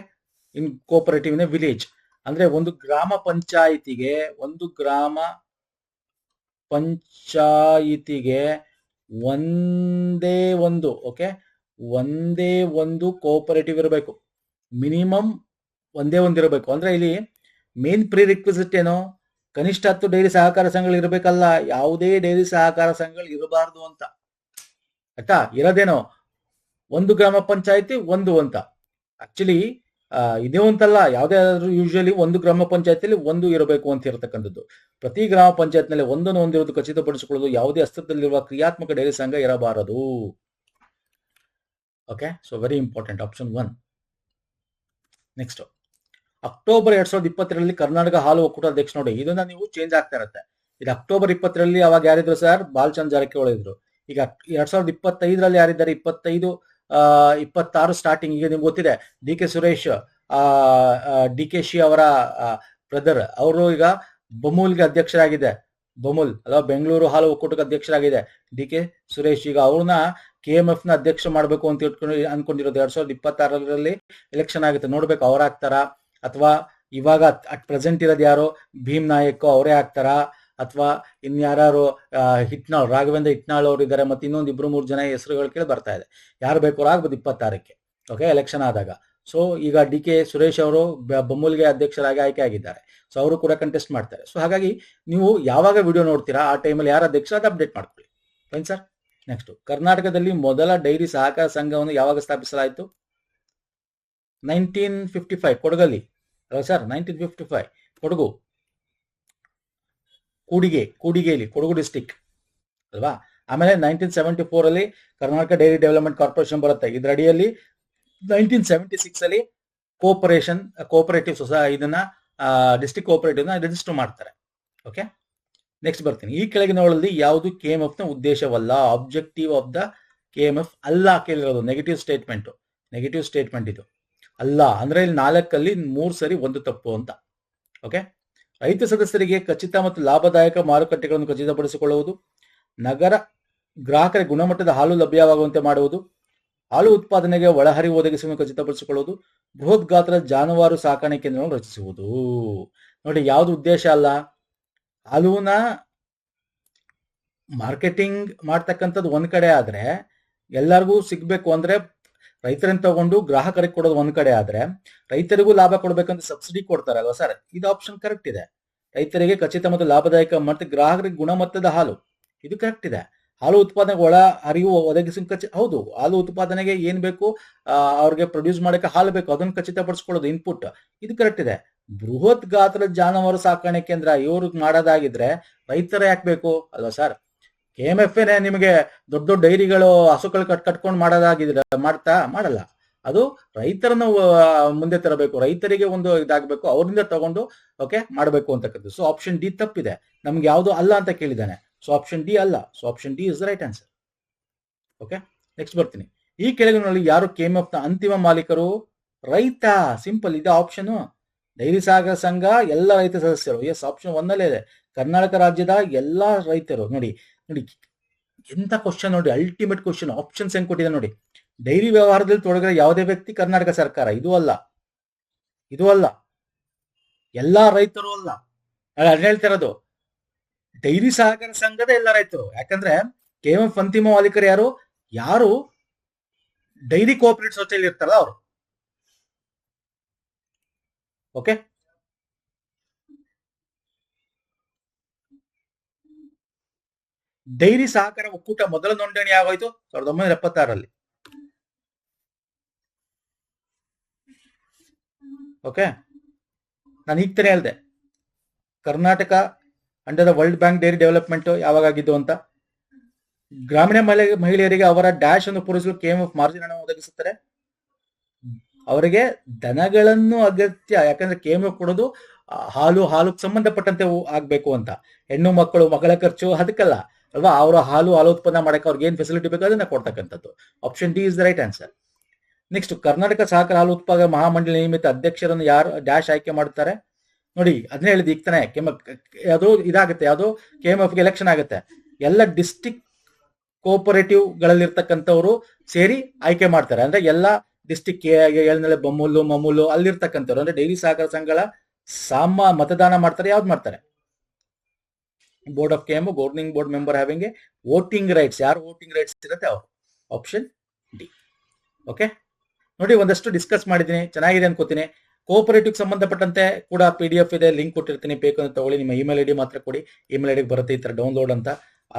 in cooperative in village ಅಂದ್ರೆ ಒಂದು ಗ್ರಾಮ ಪಂಚಾಯಿತಿಗೆ ಒಂದೇ ಒಂದು ಕೋಆಪರೇಟಿವ್ ಇರಬೇಕು. ಮಿನಿಮಮ್ ಒಂದೇ ಇರಬೇಕು. ಅಂದ್ರೆ ಇಲ್ಲಿ ಮೇನ್ ಪ್ರೀ ರಿಕ್ವಿಸಿಟ್ ಏನು? ಕನಿಷ್ಠ 10 ಡೈರಿ ಸಹಕಾರ ಸಂಘಗಳು ಇರಬೇಕಲ್ಲ, ಯಾವುದೇ ಡೈರಿ ಸಹಕಾರ ಸಂಘಗಳು ಇರಬಾರ್ದು ಅಂತ. ಆಯ್ತಾ? ಇರೋದೇನೋ ಒಂದು ಗ್ರಾಮ ಪಂಚಾಯತಿ ಅಂತ. ಆಕ್ಚುಲಿ ಇದೇ ಅಂತಲ್ಲ, ಯಾವುದಾದ್ರೂ ಯೂಶಲಿ ಒಂದು ಗ್ರಾಮ ಪಂಚಾಯತಿಯಲ್ಲಿ ಒಂದು ಇರಬೇಕು ಅಂತ ಇರತಕ್ಕಂಥದ್ದು. ಪ್ರತಿ ಗ್ರಾಮ ಪಂಚಾಯತ್ನಲ್ಲಿ ಒಂದನ್ನು ಹೊಂದಿರುವುದು ಖಚಿತಪಡಿಸಿಕೊಳ್ಳಲು ಯಾವುದೇ ಅಸ್ತಿತ್ವದಲ್ಲಿರುವ ಕ್ರಿಯಾತ್ಮಕ ಡೈರಿ ಸಂಘ ಇರಬಾರದು. Okay, so very important option 1. Next, October 2022ರಲ್ಲಿ ಕರ್ನಾಟಕ ಹಾಲು ಒಕ್ಕೂಟ ಅಧ್ಯಕ್ಷ. ನೋಡಿ, ಇದನ್ನ ನೀವು ಚೇಂಜ್ ಆಗ್ತಾ ಇರುತ್ತೆ. ಇದು ಅಕ್ಟೋಬರ್ 20ರಲ್ಲಿ ಅವಾಗ ಯಾರಿದ್ರು ಸರ್? ಬಾಲಚಂದ್ರ ಜಾರಕಿಹೊಳಿ ಇದ್ರು. ಈಗ 2025ರಲ್ಲಿ ಯಾರಿದ್ದಾರೆ? 26 ಸ್ಟಾರ್ಟಿಂಗ್. ಈಗ ನಿಮ್ಗೆ ಗೊತ್ತಿದೆ, DK ಸುರೇಶ್, DKC ಅವರ ಬ್ರದರ್, ಅವರು ಈಗ ಬಮೂಲ್ಗೆ ಅಧ್ಯಕ್ಷರಾಗಿದೆ. ಬಮೂಲ್ ಅಲ್ಲ, ಬೆಂಗಳೂರು ಹಾಲು ಒಕ್ಕೂಟಕ್ಕೆ ಅಧ್ಯಕ್ಷರಾಗಿದೆ DK ಸುರೇಶ್. ಈಗ ಅವ್ರನ್ನ KMF ನ ಅಧ್ಯಕ್ಷ ಮಾಡಬೇಕು ಅಂತ ಅನ್ಕೊಂಡಿರೋದು. 2026ರಲ್ಲಿ ಎಲೆಕ್ಷನ್ ಆಗುತ್ತೆ, ನೋಡ್ಬೇಕು ಅವ್ರ ಆಗ್ತಾರ ಅಥವಾ ಇವಾಗ ಅಟ್ ಪ್ರೆಸೆಂಟ್ ಇರೋದು ಯಾರು? ಭೀಮ್ ನಾಯಕ್ ಅವರೇ ಆಗ್ತಾರಾ ಅಥವಾ ಇನ್ಯಾರು? ಹಿಟ್ನಾಳ್, ರಾಘವೇಂದ್ರ ಹಿಟ್ನಾಳ್ ಅವರು ಇದ್ದಾರೆ. ಮತ್ತೆ ಇನ್ನೊಂದು 2-3 ಜನ ಹೆಸರುಗಳು ಕೇಳಿ ಬರ್ತಾ ಇದೆ. ಯಾರು ಬೇಕಾದ್ರೂ ಆಗ್ಬೋದು 26ಕ್ಕೆ. ಓಕೆ, ಎಲೆಕ್ಷನ್ ಆದಾಗ. ಸೊ ಈಗ DK ಸುರೇಶ್ ಅವರು ಬೊಮ್ಮಲ್ಗೆ ಅಧ್ಯಕ್ಷರಾಗಿ ಆಯ್ಕೆ ಆಗಿದ್ದಾರೆ. ಸೊ ಅವರು ಕೂಡ ಕಂಟೆಸ್ಟ್ ಮಾಡ್ತಾರೆ. ಸೊ ಹಾಗಾಗಿ ನೀವು ಯಾವಾಗ ವಿಡಿಯೋ ನೋಡ್ತೀರಾ ಆ ಟೈಮಲ್ಲಿ ಯಾರು ಅಧ್ಯಕ್ಷ ಅದು ಅಪ್ಡೇಟ್ ಮಾಡ್ಕೊಳ್ಳಿ. Fine sir. ನೆಕ್ಸ್ಟ್, ಕರ್ನಾಟಕದಲ್ಲಿ ಮೊದಲ ಡೈರಿ ಸಹಕಾರ ಸಂಘವನ್ನು ಯಾವಾಗ ಸ್ಥಾಪಿಸಲಾಯಿತು? 1955 ಕೊಡಗಲ್ಲಿ ಅಲ್ಲ ಸರ್? 1955 ಕೊಡಗು, ಕೂಡಿಗೆಯಲ್ಲಿ, ಕೊಡಗು ಡಿಸ್ಟಿಕ್ ಅಲ್ವಾ? ಆಮೇಲೆ 1974ರಲ್ಲಿ ಕರ್ನಾಟಕ ಡೈರಿ ಡೆವಲಪ್ಮೆಂಟ್ ಕಾರ್ಪೊರೇಷನ್ ಬರುತ್ತೆ. ಇದರ ಅಡಿಯಲ್ಲಿ 1976 ಕೋಆಪರೇಟಿವ್ ಇದನ್ನ ಡಿಸ್ಟ್ರಿಕ್ಟ್ ಕೋಆಪರೇಟಿವ್ ನ ರಿಜಿಸ್ಟರ್ ಮಾಡ್ತಾರೆ. ಓಕೆ, ನೆಕ್ಸ್ಟ್ ಬರ್ತೀನಿ. ಈ ಕೆಳಗಿನವುಗಳಲ್ಲಿ ಯಾವುದು KMF ನ ಉದ್ದೇಶವಲ್ಲ? ಆಬ್ಜೆಕ್ಟಿವ್ ಆಫ್ ದ KMF ಅಲ್ಲ ಕೇಳಿರೋದು. ನೆಗೆಟಿವ್ ಸ್ಟೇಟ್ಮೆಂಟ್ ಇದು ಅಲ್ಲ. ಅಂದ್ರೆ ಇಲ್ಲಿ 4ರಲ್ಲಿ 3 ಸರಿ 1 ತಪ್ಪು ಅಂತ. ಓಕೆ, ರೈತ ಸದಸ್ಯರಿಗೆ ಖಚಿತ ಮತ್ತು ಲಾಭದಾಯಕ ಮಾರುಕಟ್ಟೆಗಳನ್ನು ಖಚಿತಪಡಿಸಿಕೊಳ್ಳುವುದು, ನಗರ ಗ್ರಾಹಕರಿಗೆ ಗುಣಮಟ್ಟದ ಹಾಲು ಲಭ್ಯವಾಗುವಂತೆ ಮಾಡುವುದು, ಹಾಲು ಉತ್ಪಾದನೆಗೆ ಒಳಹರಿವು ಒದಗಿಸುವುದನ್ನು ಖಚಿತಪಡಿಸಿಕೊಳ್ಳುವುದು, ಬೃಹತ್ ಗಾತ್ರದ ಜಾನುವಾರು ಸಾಕಣೆ ಕೇಂದ್ರಗಳನ್ನು ರಚಿಸುವುದು. ನೋಡಿ, ಯಾವ್ದು ಉದ್ದೇಶ ಅಲ್ಲ, ಹಾಲುನ ಮಾರ್ಕೆಟಿಂಗ್ ಮಾಡ್ತಕ್ಕಂಥದ್ದು ಒಂದ್ ಕಡೆ ಆದ್ರೆ, ಎಲ್ಲರಿಗೂ ಸಿಗ್ಬೇಕು ಅಂದ್ರೆ ರೈತರನ್ನ ತಗೊಂಡು ಗ್ರಾಹಕರಿಗೆ ಕೊಡೋದು ಒಂದ್ ಕಡೆ ಆದ್ರೆ, ರೈತರಿಗೂ ಲಾಭ ಕೊಡ್ಬೇಕಂತ ಸಬ್ಸಿಡಿ ಕೊಡ್ತಾರಲ್ವಾ ಸರ್, ಇದು ಆಪ್ಷನ್ ಕರೆಕ್ಟ್ ಇದೆ. ರೈತರಿಗೆ ಖಚಿತ ಮತ್ತು ಲಾಭದಾಯಕ ಮತ್ತು ಗ್ರಾಹಕರಿಗೆ ಗುಣಮಟ್ಟದ ಹಾಲು, ಇದು ಕರೆಕ್ಟ್ ಇದೆ. ಹಾಲು ಉತ್ಪಾದನೆಗೆ ಒಳ ಹರಿವು ಒದಗಿಸ ಹೌದು, ಹಾಲು ಉತ್ಪಾದನೆಗೆ ಏನ್ ಬೇಕು, ಅವ್ರಿಗೆ ಪ್ರೊಡ್ಯೂಸ್ ಮಾಡಕ್ಕೆ ಹಾಲು ಬೇಕು, ಅದನ್ನು ಖಚಿತಪಡಿಸ್ಕೊಳ್ಳೋದು ಇನ್ಪುಟ್, ಇದು ಕರೆಕ್ಟ್ ಇದೆ. ಬೃಹತ್ ಗಾತ್ರದ ಜಾನುವಾರು ಸಾಕಣೆ ಕೇಂದ್ರ ಇವ್ರಿಗೆ ಮಾಡೋದಾಗಿದ್ರೆ ರೈತರ ಯಾಕೆ ಬೇಕು ಅಲ್ವಾ ಸರ್? KMF ನಿಮಗೆ ದೊಡ್ಡ ದೊಡ್ಡ ಡೈರಿಗಳು ಹಸುಗಳು ಕಟ್ಕೊಂಡು ಮಾಡೋದಾಗಿದ್ರೆ ಮಾಡಲ್ಲ. ಅದು ರೈತರನ್ನು ಮುಂದೆ ತರಬೇಕು, ರೈತರಿಗೆ ಒಂದು ಇದಾಗಬೇಕು, ಅವರಿಂದ ತಗೊಂಡು ಓಕೆ ಮಾಡಬೇಕು ಅಂತಕ್ಕಂಥದ್ದು. ಸೊ ಆಪ್ಷನ್ ಡಿ ತಪ್ಪಿದೆ. ನಮ್ಗೆ ಯಾವುದು ಅಲ್ಲ ಅಂತ ಕೇಳಿದ್ದಾನೆ. ಸೊ ಆಪ್ಷನ್ ಡಿ ಅಲ್ಲ. So option D is the right answer. Okay, next ಬರ್ತೀನಿ. ಈ ಕೆಳಗಿನಲ್ಲಿ ಯಾರು KMF ನ ಅಂತಿಮ ಮಾಲೀಕರು? ರೈತ. ಸಿಂಪಲ್ ಇದೆ ಆಪ್ಷನ್. ಡೈರಿ ಸಾಗರ ಸಂಘ ಎಲ್ಲ ರೈತ ಸದಸ್ಯರು. ಎಸ್, ಆಪ್ಷನ್ ಒಂದಲ್ಲೇ ಇದೆ. ಕರ್ನಾಟಕ ರಾಜ್ಯದ ಎಲ್ಲಾ ರೈತರು. ನೋಡಿ ಎಂತ ಕ್ವಶನ್ ನೋಡಿ, ಅಲ್ಟಿಮೇಟ್ ಕ್ವಶನ್. ಆಪ್ಷನ್ಸ್ ಹೆಂಗ್ ಕೊಟ್ಟಿದೆ ನೋಡಿ. ಡೈರಿ ವ್ಯವಹಾರದಲ್ಲಿ ತೊಡಗಿದ ಯಾವುದೇ ವ್ಯಕ್ತಿ ಕರ್ನಾಟಕ ಸರ್ಕಾರ, ಇದು ಅಲ್ಲ, ಎಲ್ಲಾ ರೈತರು ಅಲ್ಲ. ಅದ್ ಹೇಳ್ತಿರೋದು ಡೈರಿ ಸಹಕಾರ ಸಂಘದ ಎಲ್ಲ ರೈತರು. ಯಾಕಂದ್ರೆ KMF ಅಂತಿಮ ಮಾಲೀಕರು ಯಾರು ಡೈರಿ ಕೋಆಪರೇಟಿವ್ ಸೊಸೈಟಿ ಇರ್ತಾರಲ್ಲ ಅವರು. ಓಕೆ, ಡೈರಿ ಸಹಕಾರ ಒಕ್ಕೂಟ ಮೊದಲ ನೋಂದಣಿ ಆಗೋಯ್ತು 1976ರಲ್ಲಿ. ಓಕೆ, ನಾನು ಈಗ ತಾನೇ ಹೇಳಿದೆ Karnataka under the world bank dairy development ಯಾವಾಗ ಆಗಿದ್ದು ಅಂತ. ಗ್ರಾಮೀಣ ಮಹಿಳೆಯರಿಗೆ ಅವರ ಡ್ಯಾಶ್ ಅನ್ನು ಪೂರೈಸಲು KMF ಮಾರ್ಜಿನ್ ಹಣವನ್ನು ಒದಗಿಸುತ್ತಾರೆ. ಅವರಿಗೆ ದನಗಳನ್ನು ಅಗತ್ಯ, ಯಾಕಂದ್ರೆ KMF ಕೊಡೋದು ಹಾಲು ಸಂಬಂಧಪಟ್ಟಂತೆ ಆಗ್ಬೇಕು ಅಂತ. ಹೆಣ್ಣು ಮಕ್ಕಳು ಮಗಳ ಖರ್ಚು ಅದಕ್ಕಲ್ಲ ಅಲ್ವಾ, ಅವರ ಹಾಲು ಉತ್ಪನ್ನ ಮಾಡಕ್ಕೆ ಅವ್ರಿಗೆ ಏನ್ ಫೆಸಿಲಿಟಿ ಬೇಕು ಅದನ್ನ ಕೊಡ್ತಕ್ಕಂಥದ್ದು. Option D is the right answer. Next, Karnataka ಸಹಕಾರ ಹಾಲು ಉತ್ಪಾದಕ ಮಹಾಮಂಡಳಿ ನಿಯಮಿತ ಅಧ್ಯಕ್ಷರನ್ನು ಯಾರು ಡ್ಯಾಶ್ ಆಯ್ಕೆ ಮಾಡ್ತಾರೆ? ನೋಡಿ, ಅದನ್ನ ಹೇಳಿದ್ ಈಗ ತಾನೆ. ಅದು ಇದಾಗುತ್ತೆ, ಯಾವುದು KMF ಗೆ ಎಲೆಕ್ಷನ್ ಆಗುತ್ತೆ. ಎಲ್ಲ ಡಿಸ್ಟಿಕ್ ಕೋಆಪರೇಟಿವ್ ಗಳಲ್ಲಿರ್ತಕ್ಕಂಥವ್ರು ಸೇರಿ ಆಯ್ಕೆ ಮಾಡ್ತಾರೆ. ಅಂದ್ರೆ ಎಲ್ಲ ಡಿಸ್ಟಿಕ್ ಎಳ್ನಳ್ಳಿ, ಮಮ್ಮೂಲು ಅಲ್ಲಿರ್ತಕ್ಕಂಥವ್ರು, ಅಂದ್ರೆ ಡೈರಿ ಸಹಕಾರ ಸಂಘಗಳ ಮತದಾನ ಮಾಡ್ತಾರೆ. ಯಾವ್ದು ಮಾಡ್ತಾರೆ? Board of KMF, governing board member having A voting rights. ಯಾರು ವೋಟಿಂಗ್ ರೈಟ್ಸ್ ಇರುತ್ತೆ ಅವರು. Option D. ಓಕೆ, ನೋಡಿ ಒಂದಷ್ಟು ಡಿಸ್ಕಸ್ ಮಾಡಿದ್ದೀನಿ, ಚೆನ್ನಾಗಿದೆ ಅನ್ಕೋತೀನಿ. ಕೋಆಪರೇಟಿವ್ ಸಂಬಂಧಪಟ್ಟಂತೆ ಕೂಡ PDF ಇದೆ, ಲಿಂಕ್ ಕೊಟ್ಟಿರ್ತೀನಿ, ಬೇಕು ಅಂತ ತಗೊಳ್ಳಿ. ನಿಮ್ಮ ಇಮೇಲ್ ID ಮಾತ್ರ ಕೊಡಿ, ಇಮೇಲ್ ಐಡಿಗೆ ಬರುತ್ತೆ ಈ ತರ ಡೌನ್ಲೋಡ್ ಅಂತ,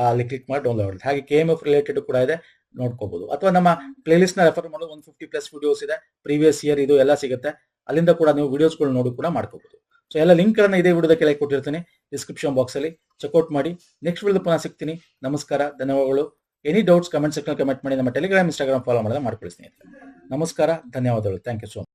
ಅಲ್ಲಿ ಕ್ಲಿಕ್ ಮಾಡಿ ಡೌನ್ಲೋಡ್. ಹಾಗೆ KMF ರಿಲೇಟೆಡ್ ಕೂಡ ಇದೆ, ನೋಡ್ಕೋಬಹುದು. ಅಥವಾ ನಮ್ಮ ಪ್ಲೇಲಿಸ್ಟ್ ನ ರೆಫರ್ ಮಾಡೋ 150+ ವಿಡಿಯೋಸ್ ಇದೆ, ಪ್ರೀವಿಯಸ್ ಇಯರ್ ಇದು ಎಲ್ಲ ಸಿಗುತ್ತೆ. ಅಲ್ಲಿಂದ ಕೂಡ ನೀವು ವಿಡಿಯೋಸ್ಗಳು ನೋಡಿ ಕೂಡ ಮಾಡ್ಕೋಬಹುದು. ಸೊ ಎಲ್ಲ ಲಿಂಕ್ ಗಳನ್ನ ಇದೇ ವಿಡಿಯೋದ ಕೆಳಗೆ ಕೊಟ್ಟಿರ್ತೀನಿ ಡಿಸ್ಕ್ರಿಪ್ಷನ್ ಬಾಕ್ಸ್ ಅಲ್ಲಿ, ಚೆಕ್ಔಟ್ ಮಾಡಿ. ನೆಕ್ಸ್ಟ್ ವಿಡಿಯೋ ಪುನಃ ಸಿಗ್ತೀನಿ. ನಮಸ್ಕಾರ, ಧನ್ಯವಾದಗಳು. Any doubts comment section comment ಮಾಡಿ. ನಮ್ಮ ಟೆಲಿಗ್ರಾಮ್, ಇನ್ಸ್ಟಾಗ್ರಾಮ್ ಫಾಲೋ ಮಾಡೋದನ್ನ ಮಾಡ್ಕೊಳ್ಳಿ ಸ್ನೇಹಿತರೆ. ನಮಸ್ಕಾರ, ಧನ್ಯವಾದಗಳು. Thank you so much.